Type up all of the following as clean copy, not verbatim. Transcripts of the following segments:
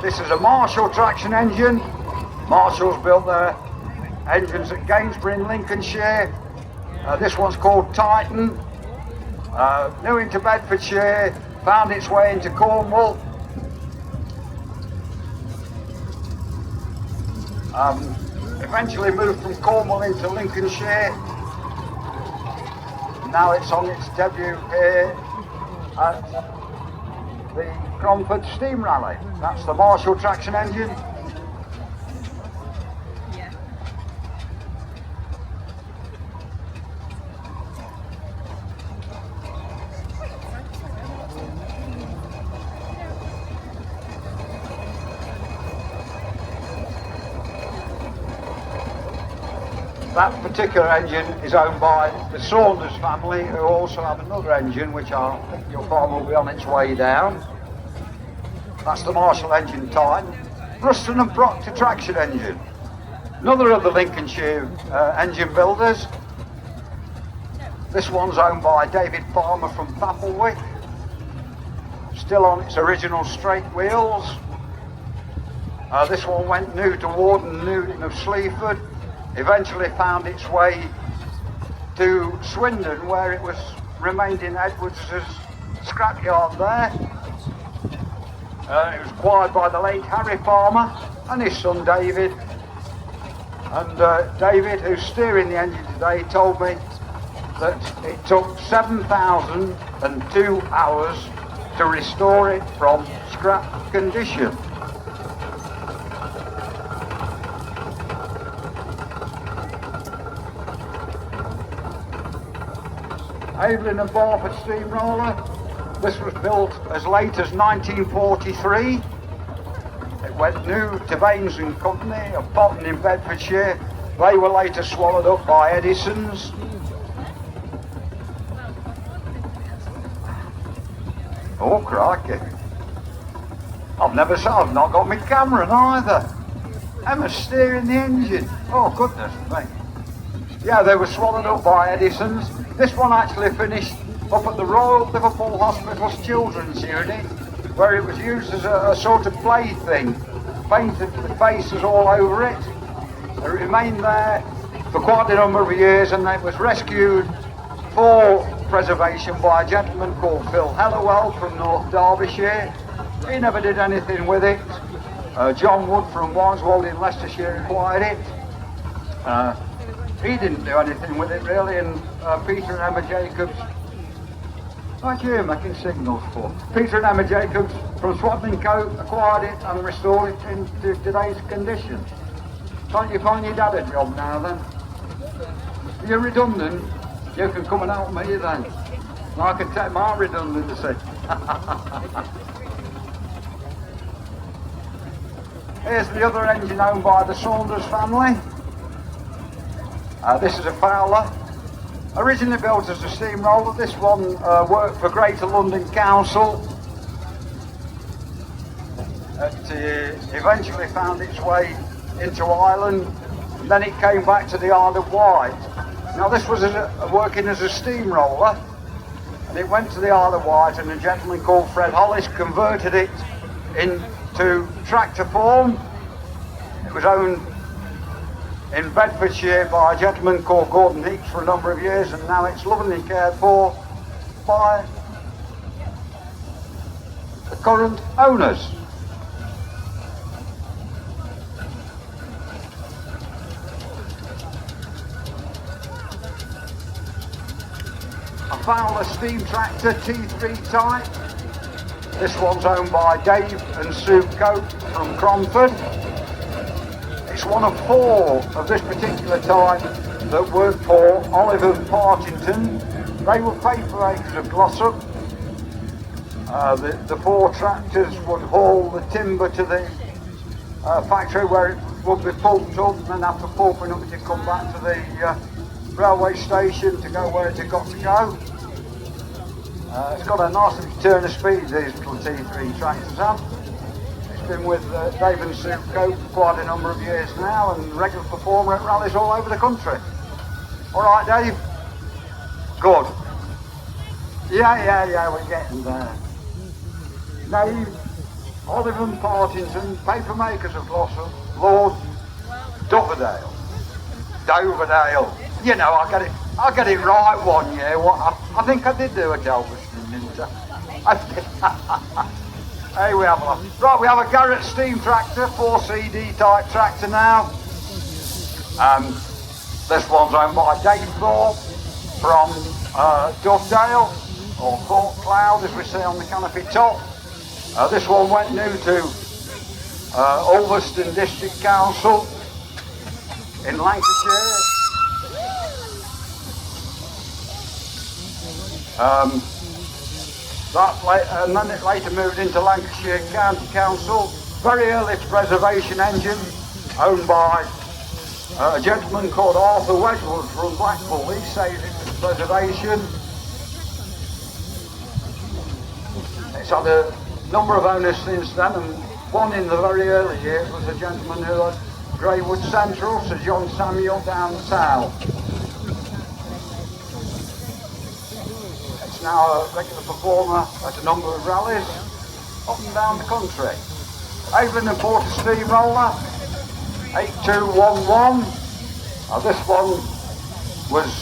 This is a Marshall traction engine. Marshall's built their engines at Gainsborough in Lincolnshire. This one's called Titan. New into Bedfordshire, found its way into Cornwall. Eventually moved from Cornwall into Lincolnshire. Now it's on its debut here at the Cromford Steam Rally. That's the Marshall traction engine. Yeah. That particular engine is owned by the Saunders family, who also have another engine which I think you'll find will be on its way down. That's the Marshall engine Titan. Ruston and Proctor traction engine. Another of the Lincolnshire engine builders. This one's owned by David Farmer from Papelwick. Still on its original straight wheels. This one went new to Warden Newton of Sleaford. Eventually found its way to Swindon, where it was remained in Edwards' scrapyard there. It was acquired by the late Harry Farmer and his son David. And David, who's steering the engine today, told me that it took 7,002 hours to restore it from scrap condition. Evelyn and Barford Steamroller. This was built as late as 1943. It went new to Baines and Company of Potton in Bedfordshire. They were later swallowed up by Edison's. Oh crikey. I've not got my camera either. Emma's steering the engine. Oh goodness me. Yeah, they were swallowed up by Edison's. This one actually finished up at the Royal Liverpool Hospital's children's unit, where it was used as a sort of plaything, painted the faces all over it. It remained there for quite a number of years, and it was rescued for preservation by a gentleman called Phil Hellowell from North Derbyshire. He never did anything with it. John Wood from Wineswold in Leicestershire acquired it. he didn't do anything with it really, and Peter and Emma Jacobs, what you making signals for? Peter and Emma Jacobs from Swadling Co acquired it and restored it into today's condition. Can't you find your dad a job now then? You're redundant, you can come and help me then. I can take my redundancy. Here's the other engine owned by the Saunders family. This is a Fowler. Originally built as a steamroller, this one worked for Greater London Council. It eventually found its way into Ireland, and then it came back to the Isle of Wight. Now this was working as a steamroller, and it went to the Isle of Wight, and a gentleman called Fred Hollis converted it into tractor form. It was owned in Bedfordshire by a gentleman called Gordon Heeks for a number of years, and now it's lovingly cared for by the current owners. A Fowler steam tractor T3 type. This one's owned by Dave and Sue Cope from Cromford. It's one of 4 of this particular type that worked for Oliver Partington. They were paper acres of Glossop. The 4 tractors would haul the timber to the factory where it would be pulped up, and then after pulping up it would come back to the railway station to go where it had got to go. It's got a nice return of speed, these little T3 tractors have. It's been with Dave and Sue Cope for quite a number of years now, and regular performer at rallies all over the country. All right, Dave? Good. Yeah, we're getting there. Dave, Oliver and Partington, paper makers of Glossop, Lord Doverdale. You know, I get it right one year. I think I did do a Galveston, didn't I? Hey, we have we have a Garrett steam tractor, 4CD type tractor now. This one's owned by Dave Thorpe from Dovedale, or Thorpe Cloud as we say on the canopy top. This one went new to Ulverston District Council in Lancashire. And then it later moved into Lancashire County Council. Very early preservation engine, owned by a gentleman called Arthur Wedgwood from Blackpool. He saved it for preservation. It's had a number of owners since then, and one in the very early years was a gentleman who had Greywood Central, Sir John Samuel down south. Now a regular performer at a number of rallies up and down the country. Garrett and Porter Steamroller 8211. This one was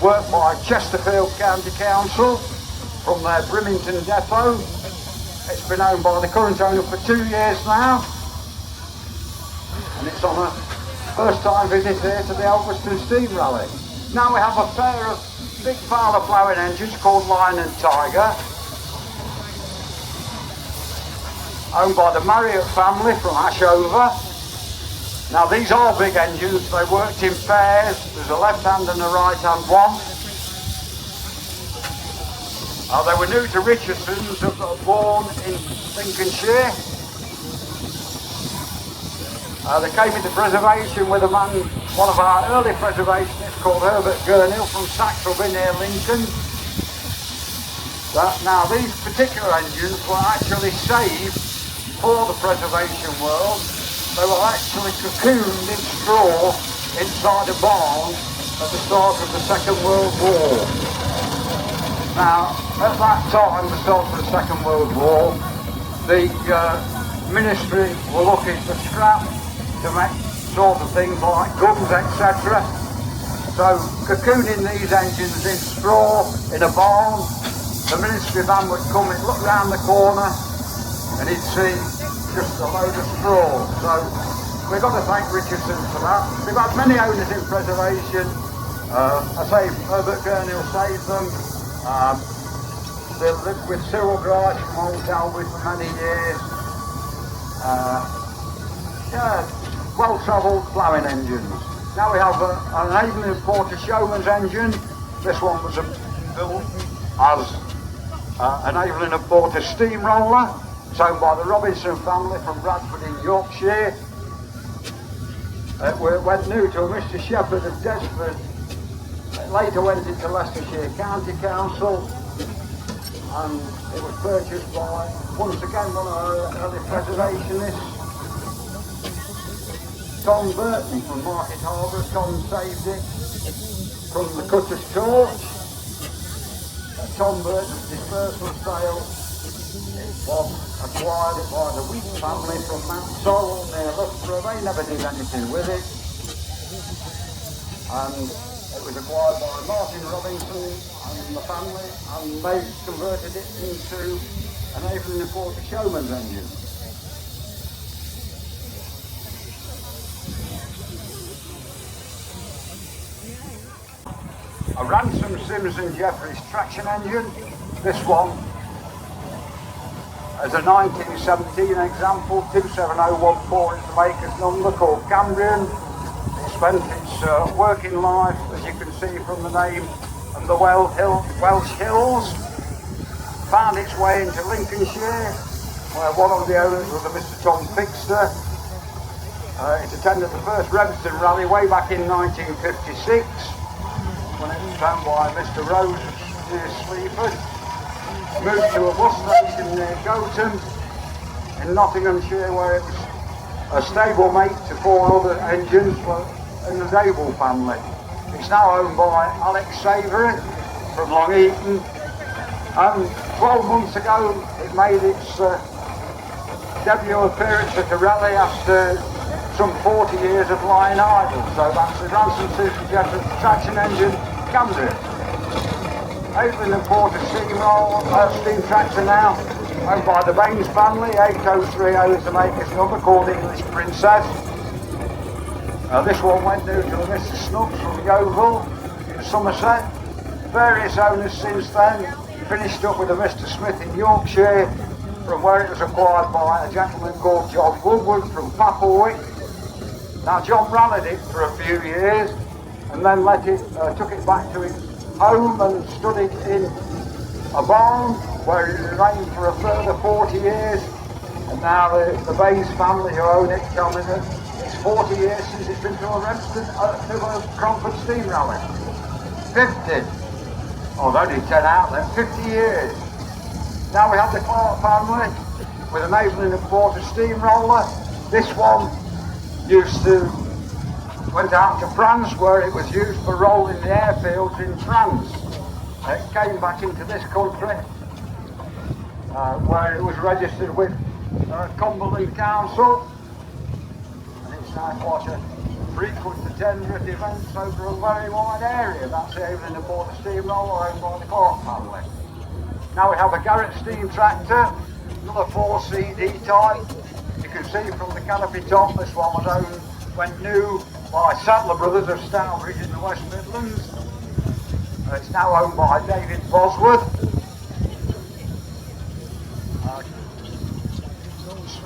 worked by Chesterfield County Council from their Brimington depot. It's been owned by the current owner for 2 years now, and it's on a first time visit here to the Ulverston Steam Rally. Now we have a pair of big Fowler ploughing engines called Lion and Tiger, owned by the Marriott family from Ashover. Now these are big engines, they worked in pairs, there's a left hand and a right hand one. They were new to Richardson's, born in Lincolnshire. They came into preservation with a man, one of our early preservationists called Herbert Gurnhill from Saxelby near Lincoln. Now these particular engines were actually saved for the preservation world. They were actually cocooned in straw inside a barn at the start of the Second World War. Now at that time, the start of the Second World War, the ministry were looking for scrap to make sort of things like guns, etc. So cocooning these engines in straw in a barn, the ministry van would come, he'd look round the corner and he'd see just a load of straw. So we've got to thank Richardson for that. We've had many owners in preservation. I say Herbert Gurnhill saved them. They lived with Cyril Grice from Old Dalby for many years. Yeah, well-travelled ploughing engines. Now we have an Garrett and Porter Showman's engine. This one was built as an Garrett and Porter Steamroller. It's owned by the Robinson family from Bradford in Yorkshire. It went new to a Mr Shepherd of Desford. It later went into Leicestershire County Council, and it was purchased by, once again, one of our early preservationists, Tom Burton from Market Harbour. Tom saved it from the cutter's torch. Tom Burton's dispersal sale, it was acquired by the Wheat family from Mount Sorrel near Loughborough. They never did anything with it. And it was acquired by Martin Robinson and the family, and they converted it into an Garrett and Porter Showman's engine. A Ransom Sims and Jeffries traction engine. This one is a 1917 example, 27014 is the maker's number, called Cumberland. It spent its working life, as you can see from the name, and the Welsh Hills. Found its way into Lincolnshire, where one of the owners was a Mr Tom Fixter. It attended the first Garrett Rally way back in 1956. When it was owned by Mr Rose near Sleaford. Moved to a bus station near Goton in Nottinghamshire, where it was a stable mate to 4 other engines in the Dable family. It's now owned by Alex Savoury from Long Eaton, and 12 months ago it made its debut appearance at a rally after some 40 years of lying idle. So that's the Ransom Sims Jeffries traction engine, Cumberland. Garrett and Porter steam tractor now, owned by the Baines family. 8030 is the maker's number, called English Princess. This one went new to a Mr Snooks from Yeovil in Somerset. Various owners since then, finished up with a Mr Smith in Yorkshire, from where it was acquired by a gentleman called John Woodward from Papelwick. Now John rallied it for a few years and then took it back to its home and stood it in a barn where it remained for a further 40 years. And now the Baines family who own it tell me that it's 40 years since it's been to a Cromford Steam Rally. 50. Oh, only 10 out then, 50 years. Now we have the Clark family with an Garrett and Porter Steamroller. This one went out to France, where it was used for rolling the airfields in France. It came back into this country, where it was registered with Cumberland Council, and it's now quite a frequent attender at events over a very wide area. That's the Garrett and Porter Steamroller owned by the Clark family. Now we have a Garrett steam tractor, another 4CD type. You can see from the canopy top, this one went new by Sadler Brothers of Stourbridge in the West Midlands. It's now owned by David Bosworth.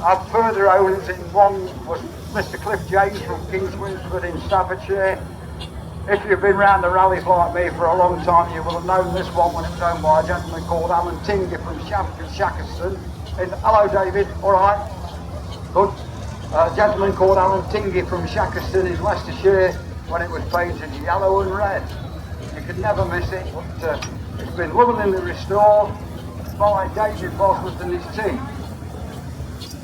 Our further owners in one was Mr Cliff James from Kings Winsford in Staffordshire. If you've been round the rallies like me for a long time, you will have known this one when it was owned by a gentleman called Alan Tinger from Shackerston. Hello David, alright? Good. A gentleman called Alan Tingy from Shackerston in Leicestershire when it was painted yellow and red. You could never miss it, but it's been lovingly restored by David Bosworth and his team.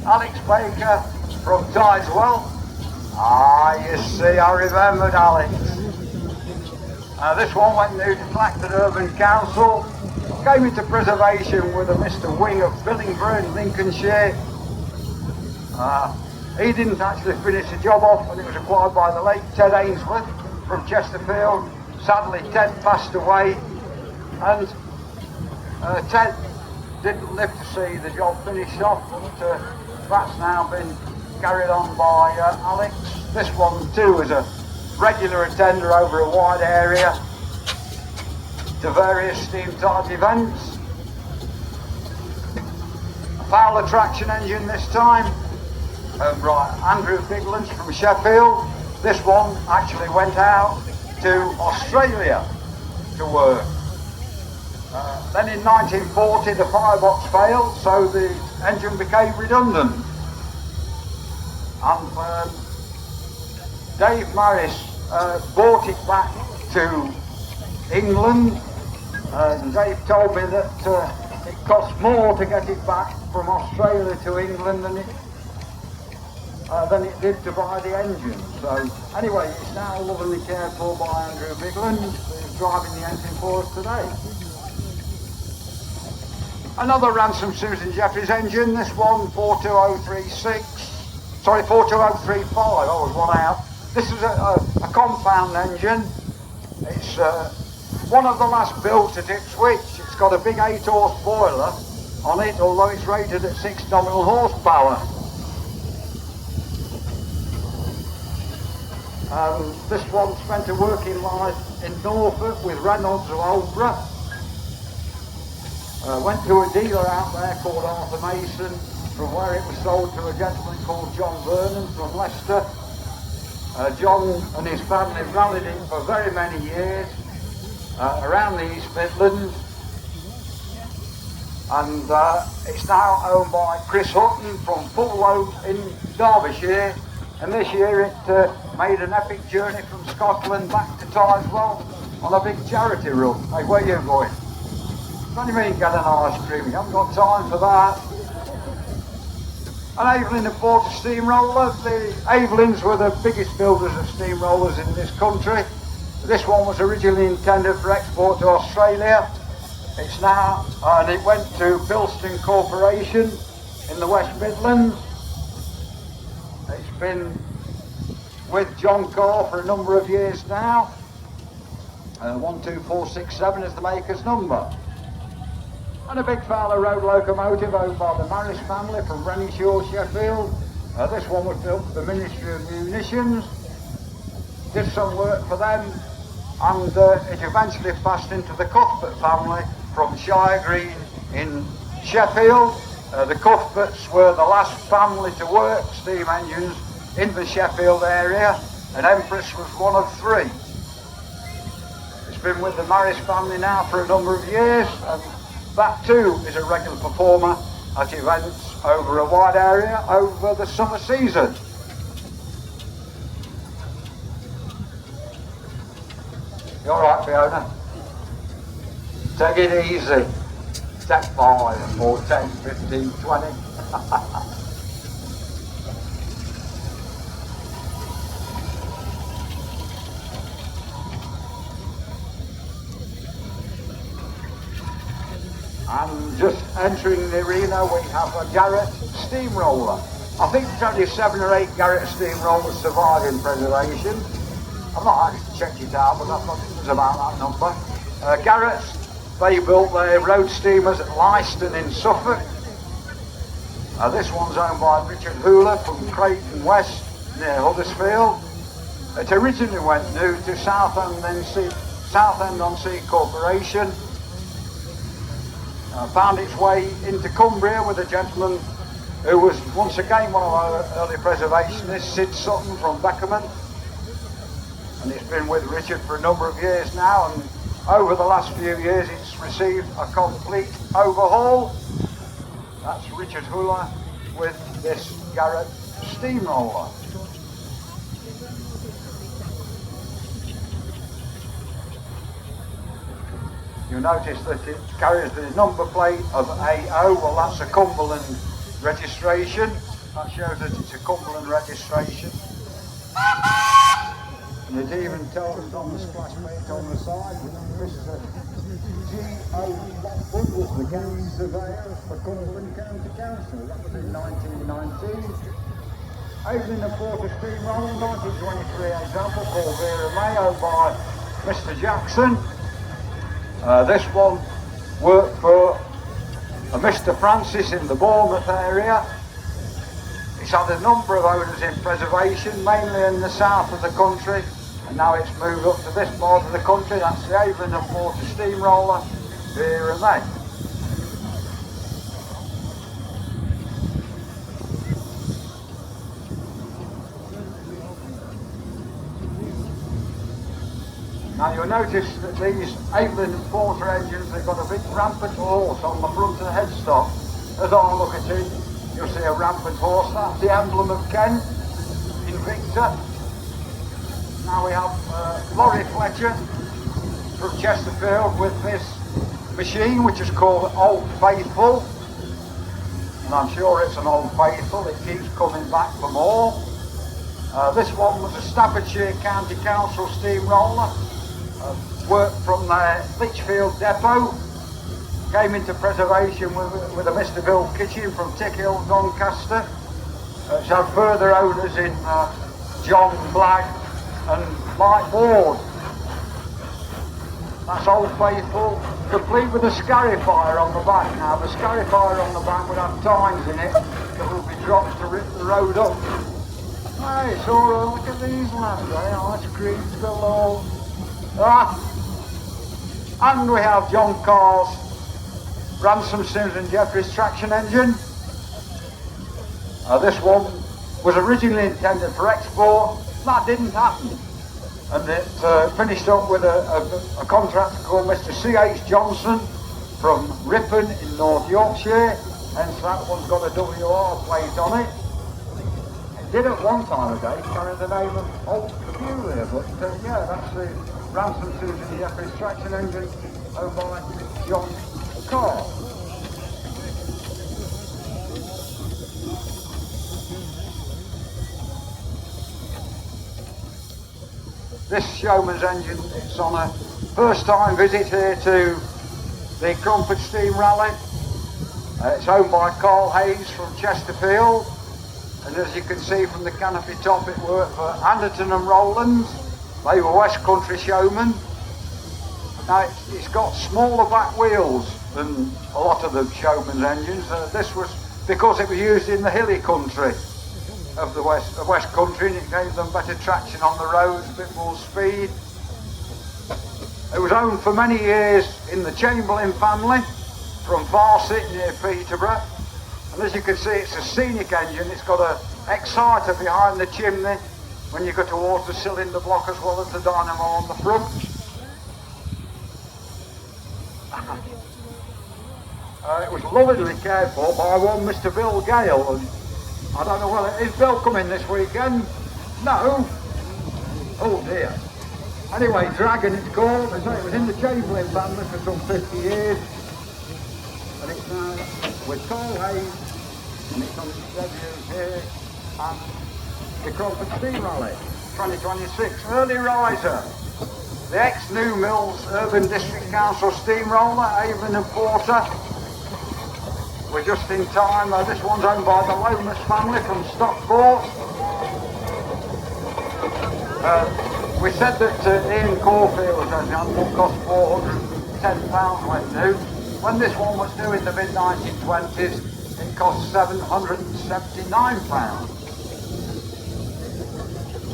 Alex Baker from Tideswell. You see, I remembered Alex. This one went new to Clacton Urban Council. Came into preservation with a Mr Wing of Billingborough in Lincolnshire. He didn't actually finish the job off, and it was acquired by the late Ted Ainsworth from Chesterfield. Sadly, Ted passed away, and Ted didn't live to see the job finished off, but that's now been carried on by Alex. This one too is a regular attender over a wide area to various steam type events. A foul traction engine this time. Right, Andrew Biglands from Sheffield. This one actually went out to Australia to work. Then in 1940 the firebox failed, so the engine became redundant. And Dave Maris brought it back to England. Dave told me that it cost more to get it back from Australia to England than it did to buy the engine. So anyway, it's now lovingly cared for by Andrew Bigland, who's driving the engine for us today. Another Ransom Susan Jeffries engine, this one 42036, sorry 42035, I was one out. This is a compound engine. It's one of the last built at Ipswich. It's got a big 8-horse boiler on it, although it's rated at 6 nominal horsepower. This one spent a working life in Norfolk with Reynolds of Aldborough. Went to a dealer out there called Arthur Mason, from where it was sold to a gentleman called John Vernon from Leicester. John and his family rallied it for very many years around the East Midlands, and it's now owned by Chris Hutton from Fullow in Derbyshire, and this year it made an epic journey from Scotland back to Tideswell on a big charity run. Hey, where are you going? What do you mean get an ice cream? You haven't got time for that. And Garrett and Porter Steamroller. The Avelyns were the biggest builders of steamrollers in this country. This one was originally intended for export to Australia. It's now, and it went to Bilston Corporation in the West Midlands. It's been with John Carr for a number of years now. 12467 is the maker's number. And a big Fowler Road locomotive owned by the Maris family from Rennieshore, Sheffield. This one was built for the Ministry of Munitions. Did some work for them, and it eventually passed into the Cuthbert family from Shire Green in Sheffield. The Cuthberts were the last family to work steam engines in the Sheffield area, and Empress was one of 3. It's been with the Maris family now for a number of years, and that too is a regular performer at events over a wide area over the summer season. You alright, Fiona? Take it easy. Step 5 or 10, 15, 20. And just entering the arena we have a Garrett Steamroller. I think there's only 7 or 8 Garrett Steamrollers surviving preservation. I've not actually checked it out, but I thought it was about that number. Garrett's, they built their road steamers at Leiston in Suffolk. This one's owned by Richard Hooler from Creighton West near Huddersfield. It originally went new to Southend-on-Sea Corporation. Found its way into Cumbria with a gentleman who was once again one of our early preservationists, Sid Sutton from Beckerman. And it's been with Richard for a number of years now, and over the last few years it's received a complete overhaul. That's Richard Hooler with this Garrett Steamroller. You'll notice that it carries the number plate of AO. Well, that's a Cumberland registration. That shows that it's a Cumberland registration. And it even tells us on the splash plate on the side that this is a G.O. Lockwood was the county surveyor for Cumberland County Council. That was in 1919. Garrett and Porter Steamroller, 1923 example, called Vera May, owned by Mr. Jackson. This one worked for Mr. Francis in the Bournemouth area. It's had a number of owners in preservation, mainly in the south of the country, and now it's moved up to this part of the country. That's the Garrett and Porter Steamroller here and there. Now you'll notice that these Garrett and Porter engines, they've got a big rampant horse on the front of the headstock. As I look at it, you'll see a rampant horse. That's the emblem of Kent, Invicta. Now we have Laurie Fletcher from Chesterfield with this machine, which is called Old Faithful. And I'm sure it's an Old Faithful, it keeps coming back for more. This one was a Staffordshire County Council steamroller. Worked from the Lichfield depot, came into preservation with a Mr. Bill Kitchen from Tickhill, Doncaster. It's had further owners in John Blagg and Mike Ward. That's Old Faithful, complete with a scarifier on the back. Now the scarifier on the back would have tines in it that will be dropped to rip the road up. Hey, it's all right, look at these lads, ice creams galore. And we have John Carr's Ransom Sims and Jeffries traction engine. This one was originally intended for export. That didn't happen. And it finished up with a contractor called Mr. C.H. Johnson from Ripon in North Yorkshire. Hence that one's got a WR plate on it. It did at one time a day carry the name of Old Peculiar, but yeah, that's the Ransom Sims and Jeffries traction engine owned by John Carr. This Showman's engine, it's on a first time visit here to the Cromford Steam Rally. It's owned by Carl Hayes from Chesterfield, and as you can see from the canopy top, it worked for Anderton and Rowlands. They were West Country Showman. Now it's got smaller back wheels than a lot of the Showman's engines. This was because it was used in the hilly country of the West Country, and it gave them better traction on the roads, a bit more speed. It was owned for many years in the Chamberlain family from Farset near Peterborough, and as you can see, it's a scenic engine. It's got an exciter behind the chimney when you go towards the cylinder block, as well as the dynamo on the front. It was lovingly cared for by one Mr. Bill Gale, and I don't know whether, is Bill coming this weekend? No? Oh dear. Anyway, Dragon it's called. As I say, it was in the Chamberlain family for some 50 years. And it's now with Carl Hayes, and it's on its debut here at the Cromford Steam Rally 2026. Early riser. The ex-New Mills Urban District Council Steamroller, Garrett and Porter. We're just in time. This one's owned by the Lomas family from Stockport. We said that Ian Caulfield's engine will cost £410 when new. When this one was new in the mid-1920s, it cost £779.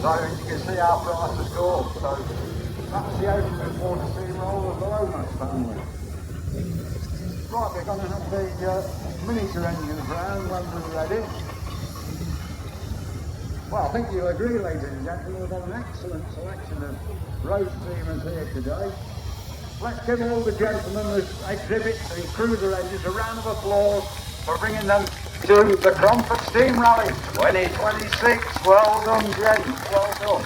So you can see our price has gone. So that's the Garrett and Porter Steamroller of the Lomas family. Right, we're going to have the miniature engines round when we're ready. Well, I think you'll agree, ladies and gentlemen, we've got an excellent selection of road steamers here today. Let's give all the gentlemen that exhibit the cruiser engines a round of applause for bringing them to the Cromford Steam Rally 2026. Well done, gents, well done.